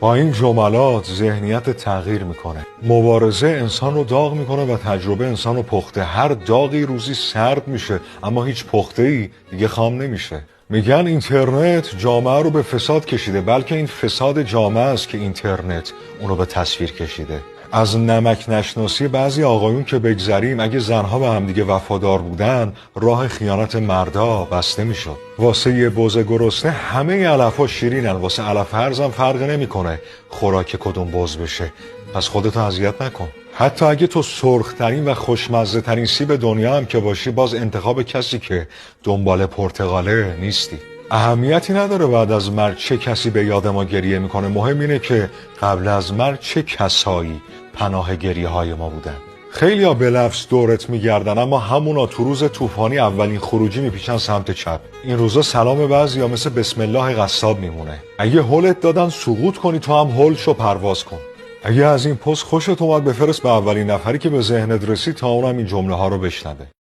با این جملات ذهنیت تغییر میکنه. مبارزه انسان رو داغ میکنه و تجربه انسان رو پخته. هر داغی روزی سرد میشه اما هیچ پخته‌ای دیگه خام نمیشه. میگن اینترنت جامعه رو به فساد کشیده، بلکه این فساد جامعه است که اینترنت اونو به تصویر کشیده. از نمک نشناسی بعضی آقایون که بگذریم، اگه زنها به همدیگه وفادار بودن راه خیانت مردا بسته میشد. واسه یه بز گرسنه همه علفا شیرینن، واسه علف هرزم فرق نمیکنه خوراک کدوم بز بشه. پس خودتو اذیت نکن. حتی اگه تو سرخترین و خوشمزه ترین سیب دنیا هم که باشی، باز انتخاب کسی که دنبال پرتقاله نیستی. اهمیتی نداره بعد از مرگ چه کسی به یاد ما گریه میکنه، مهم اینه که قبل از مرگ چه کسایی پناه گریه های ما بودن. خیلی ها به لفظ دورت میگردن اما همونا تو روز طوفانی اولین خروجی میپیچن سمت چپ. این روزا سلام بعضیا مثل بسم الله قصاب میمونه. اگه هولت دادن سقوط کنی، تو هم هول شو پرواز کن. اگه از این پست خوشت اومد، بفرست به اولین نفری که به ذهنت رسید تا اونم این جمله ها رو بشنوه.